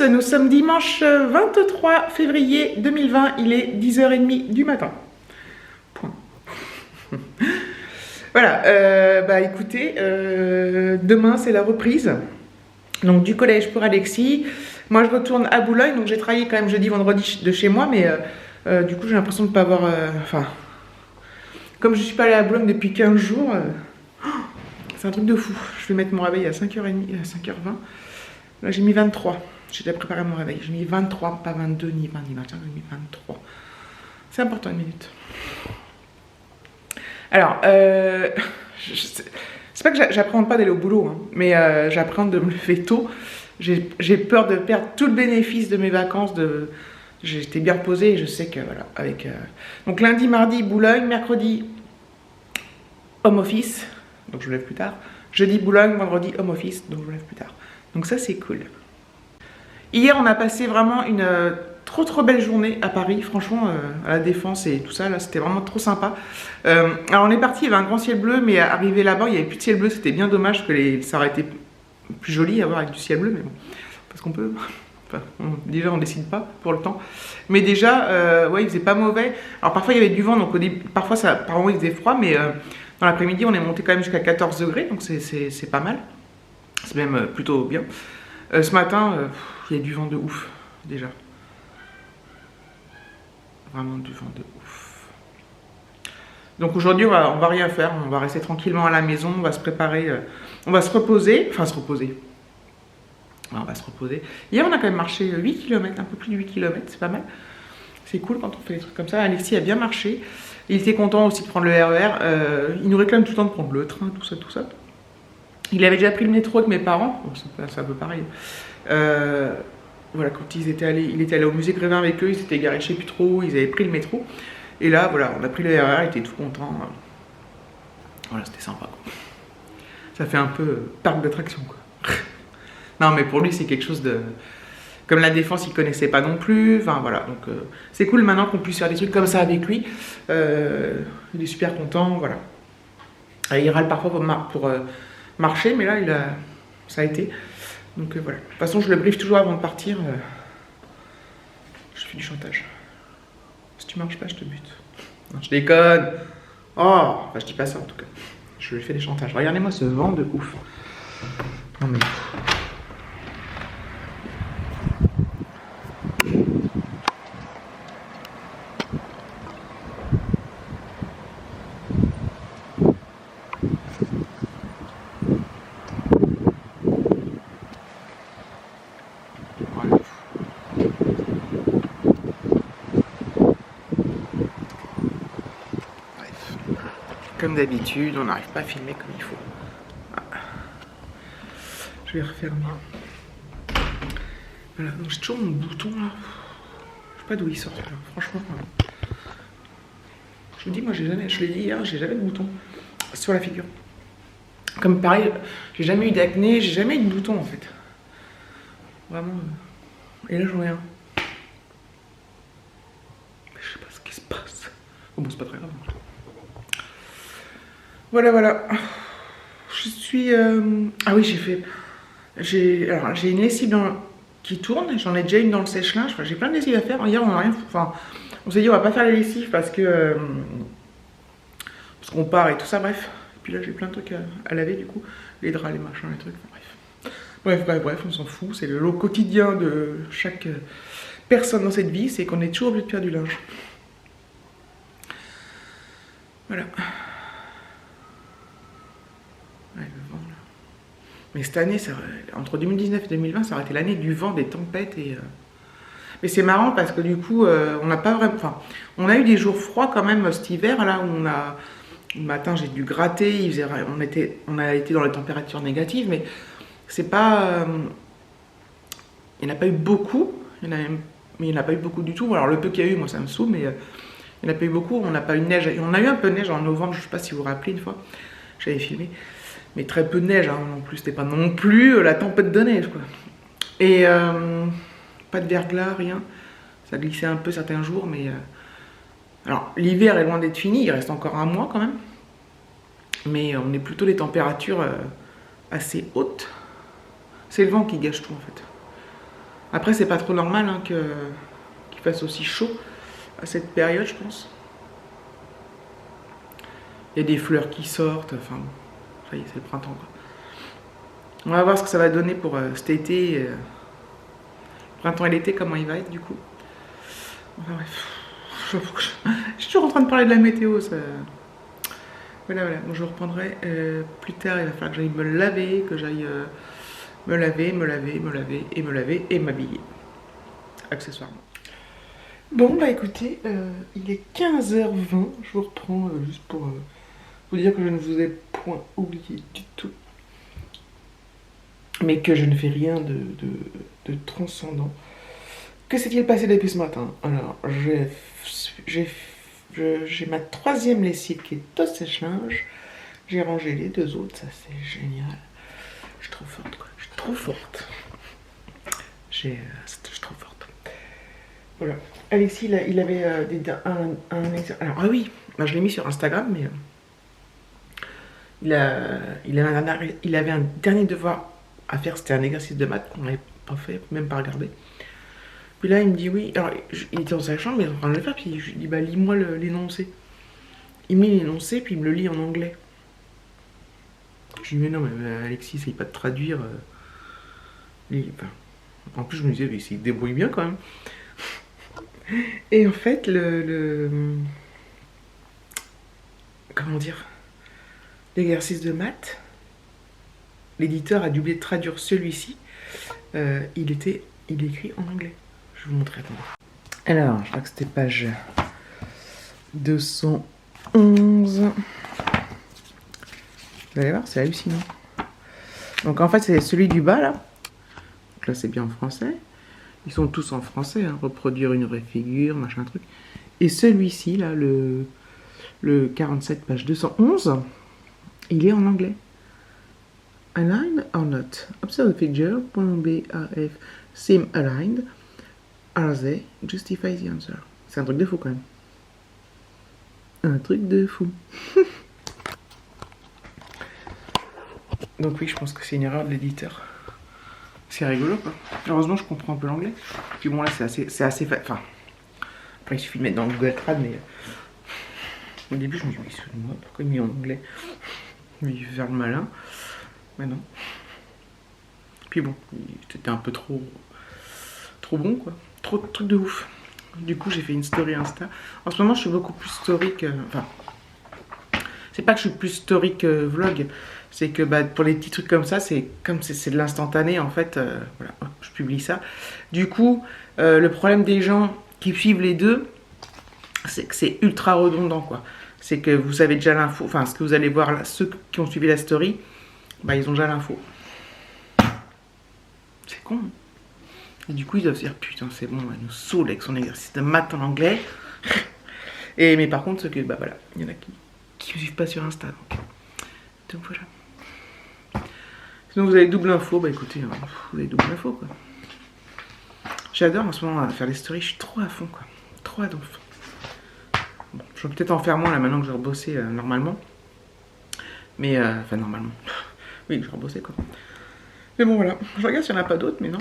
nous sommes dimanche 23 février 2020, il est 10h30 du matin. Point. Voilà, bah écoutez, demain c'est la reprise donc, du collège pour Alexis. Moi je retourne à Boulogne, donc j'ai travaillé quand même jeudi, vendredi de chez moi, mais du coup j'ai l'impression de ne pas avoir... Enfin, comme je suis pas allée à Boulogne depuis 15 jours, c'est un truc de fou. Je vais mettre mon réveil à 5h30, à 5h20. Là j'ai mis 23. J'ai déjà préparé mon réveil. J'ai mis 23, pas 22, ni 20, ni 21, j'ai mis 23. C'est important, une minute. Alors, c'est pas que j'appréhende pas d'aller au boulot, hein, mais j'appréhende de me lever tôt. J'ai peur de perdre tout le bénéfice de mes vacances. J'étais bien reposée et je sais que, voilà, avec... Donc lundi, mardi, Boulogne, mercredi, home office, donc je me lève plus tard. Jeudi, Boulogne, vendredi, home office, donc je me lève plus tard. Donc ça, c'est cool. Hier, on a passé vraiment une trop belle journée à Paris, franchement, à la Défense et tout ça, là, c'était vraiment trop sympa. Alors, on est parti, il y avait un grand ciel bleu, mais arrivé là-bas, il n'y avait plus de ciel bleu, c'était bien dommage que ça aurait été plus joli à voir avec du ciel bleu, mais bon, parce qu'on peut... Enfin, déjà, on décide pas pour le temps. Mais déjà, ouais, il faisait pas mauvais. Alors, parfois, il y avait du vent, donc au début, parfois, par moment, il faisait froid, mais dans l'après-midi, on est monté quand même jusqu'à 14 degrés, donc c'est pas mal. C'est même plutôt bien. Ce matin, il y a du vent de ouf, déjà. Vraiment du vent de ouf. Donc aujourd'hui, on va rien faire. On va rester tranquillement à la maison. On va se préparer. On va se reposer. Enfin, se reposer. Ouais, on va se reposer. Hier, on a quand même marché 8 km, un peu plus de 8 km. C'est pas mal. C'est cool quand on fait des trucs comme ça. Alexis a bien marché. Il était content aussi de prendre le RER. Il nous réclame tout le temps de prendre le train, tout ça, tout ça. Il avait déjà pris le métro avec mes parents. Bon, c'est un peu pareil. Voilà, quand il était allé au musée Grévin avec eux, ils s'étaient garés je sais plus trop où, ils avaient pris le métro. Et là, voilà, on a pris le RER, il était tout content. Voilà, c'était sympa, quoi. Ça fait un peu parc d'attractions, quoi. Non, mais pour lui, c'est quelque chose de... Comme la Défense, il connaissait pas non plus. Enfin, voilà, donc c'est cool maintenant qu'on puisse faire des trucs comme ça avec lui. Il est super content, voilà. Il râle parfois pour marcher, mais là, ça a été... Donc voilà. De toute façon, je le briefe toujours avant de partir. Je fais du chantage. Si tu marches pas, je te bute. Non, je déconne. Oh, enfin, je dis pas ça en tout cas. Je lui fais des chantages. Regardez-moi ce vent de ouf. Non mais... Comme d'habitude, on n'arrive pas à filmer comme il faut. Ah. Je vais refermer. Voilà, donc j'ai toujours mon bouton là. Je sais pas d'où il sort, là. Franchement. Je vous dis, moi, je l'ai dit hier, j'ai jamais de bouton sur la figure. Comme pareil, j'ai jamais eu d'acné, j'ai jamais eu de bouton en fait. Vraiment. Et là, j'en ai un. Mais je sais pas ce qui se passe. Oh, bon, c'est pas très grave. Voilà, voilà. Je suis... Ah oui, j'ai une lessive qui tourne. J'en ai déjà une dans le sèche-linge. Enfin, j'ai plein de lessives à faire. Hier, on n'a rien... Enfin, on s'est dit, on va pas faire les lessives parce qu'on part et tout ça, bref. Et puis là, j'ai plein de trucs à laver, du coup. Les draps, les machins, les trucs, bref. Bref, on s'en fout. C'est le lot quotidien de chaque personne dans cette vie. C'est qu'on est toujours obligé de faire du linge. Voilà. Ouais, le vent là. Mais cette année, entre 2019 et 2020, ça aurait été l'année du vent, des tempêtes et... Mais c'est marrant parce que du coup, on n'a pas vraiment... Enfin, on a eu des jours froids quand même cet hiver là où on a... Le matin, j'ai dû gratter, on a été dans les températures négatives, mais c'est pas... Il n'y en a pas eu beaucoup, mais il n'y en a pas eu beaucoup du tout. Alors le peu qu'il y a eu, moi ça me saoule, mais il n'y en a pas eu beaucoup. On n'a pas eu de neige. On a eu un peu de neige en novembre, je ne sais pas si vous vous rappelez une fois, j'avais filmé. Mais très peu de neige, hein, non plus. C'était pas non plus la tempête de neige, quoi. Et pas de verglas, rien. Ça glissait un peu certains jours, mais... Alors, l'hiver est loin d'être fini, il reste encore un mois quand même. Mais on est plutôt les températures assez hautes. C'est le vent qui gâche tout, en fait. Après, c'est pas trop normal hein, qu'il fasse aussi chaud à cette période, je pense. Il y a des fleurs qui sortent, enfin bon, ça y est, c'est le printemps quoi. On va voir ce que ça va donner pour cet été, printemps et l'été, comment il va être du coup. Enfin bref, je suis toujours en train de parler de la météo, ça... Voilà, voilà, bon, je reprendrai plus tard, il va falloir que j'aille me laver, que j'aille me laver et m'habiller, accessoirement. Bon bah écoutez, il est 15h20, je vous reprends juste pour vous dire que je ne vous ai point oublié du tout. Mais que je ne fais rien de transcendant. Que s'est-il passé depuis ce matin? Alors, j'ai ma 3e lessive qui est au sèche-linge. J'ai rangé les 2 autres, ça c'est génial. Je suis trop forte quoi, je suis trop forte. Je suis trop forte. Voilà. Alexis, il avait alors, ah oui, bah, je l'ai mis sur Instagram, mais il avait un dernier devoir à faire, c'était un exercice de maths qu'on n'avait pas fait, même pas regardé. Puis là, il me dit oui. Alors, il était dans sa chambre, il est en train de le faire, puis je lui dis bah lis-moi l'énoncé. Il met l'énoncé, puis il me le lit en anglais. Je lui dis mais non, mais Alexis, essaye pas de traduire. Enfin, en plus, je me disais, mais il se débrouille bien quand même. Et en fait, comment dire, l'exercice de maths, l'éditeur a dû oublier de traduire celui-ci. Il est écrit en anglais. Je vais vous montrer, attendez. Alors, je crois que c'était page 211. Vous allez voir, c'est hallucinant. Donc en fait, c'est celui du bas, là. Donc là, c'est bien en français. Ils sont tous en français, hein. Reproduire une vraie figure, machin truc. Et celui-ci, là, le 47, page 211, il est en anglais. Aligned or not? Observe the figure. Point B, A, F seem aligned. Are they? Justify the answer. C'est un truc de fou quand même. Un truc de fou. Donc oui, je pense que c'est une erreur de l'éditeur. C'est rigolo quoi. Heureusement, je comprends un peu l'anglais. Puis bon là, c'est assez enfin, après il suffit de mettre dans Google Trad, mais au début je me dis oui, excuse-moi, pourquoi il met en anglais? Il veut faire le malin. Mais non. Puis bon, c'était un peu trop bon quoi. Trop de trucs de ouf. Du coup, j'ai fait une story Insta. En ce moment, je suis beaucoup plus story que... Enfin, c'est pas que je suis plus story que vlog. C'est que bah, pour les petits trucs comme ça, c'est comme c'est de l'instantané, en fait. Voilà, hop, je publie ça. Du coup, le problème des gens qui suivent les deux, c'est que c'est ultra redondant, quoi. C'est que vous avez déjà l'info. Enfin, ce que vous allez voir, là, ceux qui ont suivi la story, bah, ils ont déjà l'info. C'est con, hein. Et du coup, ils doivent se dire, putain, c'est bon, elle nous saoule avec son exercice de maths en anglais. Mais par contre, que, bah voilà, il y en a qui ne suivent pas sur Insta. Donc voilà. Sinon, vous avez double info. Bah écoutez, vous avez double info, quoi. J'adore en ce moment faire les stories, je suis trop à fond, quoi. Trop à fond. Bon, je vais peut-être en faire moins là maintenant que je vais rebosser normalement. Mais, enfin, normalement. Oui, je vais rebosser, quoi. Mais bon, voilà. Je regarde s'il n'y en a pas d'autres, mais non.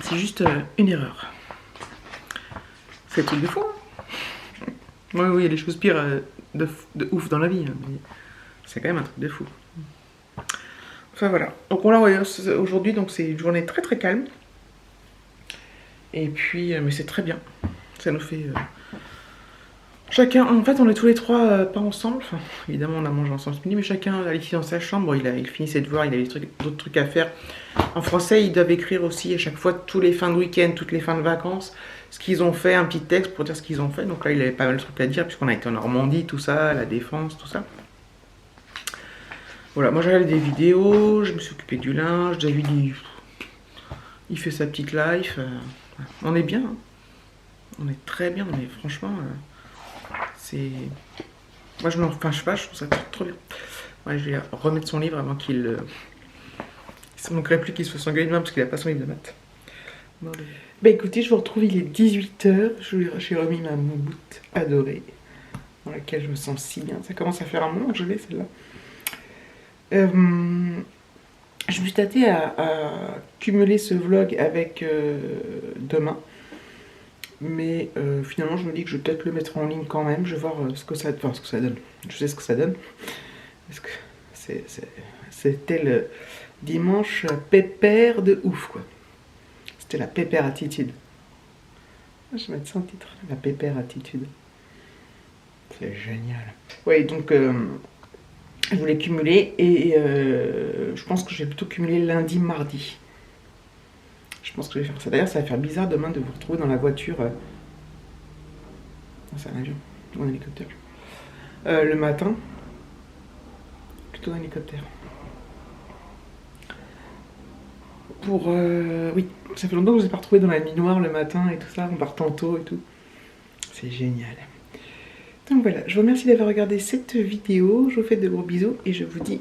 C'est juste une erreur. C'est un truc de fou. Hein. Oui, il y a des choses pires de ouf dans la vie. Hein, mais c'est quand même un truc de fou. Enfin voilà. Donc on l'a aujourd'hui, donc c'est une journée très très calme. Et puis, mais c'est très bien. Ça nous fait... Chacun, en fait on est tous les trois pas ensemble. Enfin, évidemment on a mangé ensemble ce midi, mais chacun allait ici dans sa chambre. Il finit ses devoirs, il avait d'autres trucs à faire. En français, ils doivent écrire aussi à chaque fois, tous les fins de week-end, toutes les fins de vacances, ce qu'ils ont fait, un petit texte pour dire ce qu'ils ont fait. Donc là, il avait pas mal de trucs à dire, puisqu'on a été en Normandie, tout ça, la Défense, tout ça. Voilà, moi j'ai regardé des vidéos, je me suis occupé du linge, David il fait sa petite life. On est bien, hein. On est très bien, on est franchement... c'est... Moi je je sais pas, je trouve ça trop bien. Ouais, je vais remettre son livre avant qu'il... Ça ne manquerait plus qu'il se fasse engueuler demain parce qu'il a pas son livre de maths. Bah écoutez, je vous retrouve, il est 18h. J'ai remis ma moumoute adorée, dans laquelle je me sens si bien. Ça commence à faire un moment que je l'ai celle-là. Je me suis tâtée à cumuler ce vlog avec demain. Mais finalement, je me dis que je vais peut-être le mettre en ligne quand même. Je vais voir ce que ça donne. Je sais ce que ça donne. Parce que c'était le dimanche pépère de ouf, quoi. C'était la pépère attitude. Je vais mettre ça en titre. La pépère attitude. C'est génial. Oui, donc je voulais cumuler et je pense que je vais plutôt cumuler lundi, mardi. Je pense que je vais faire ça. D'ailleurs, ça va faire bizarre demain de vous retrouver dans la voiture. C'est un avion ou un hélicoptère. Le matin, plutôt un hélicoptère. Pour oui, ça fait longtemps que je ne vous ai pas retrouvé dans la nuit noire le matin et tout ça, on part tantôt et tout. C'est génial. Donc voilà, je vous remercie d'avoir regardé cette vidéo. Je vous fais de gros bisous et je vous dis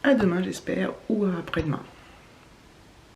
à demain, j'espère, ou à après-demain.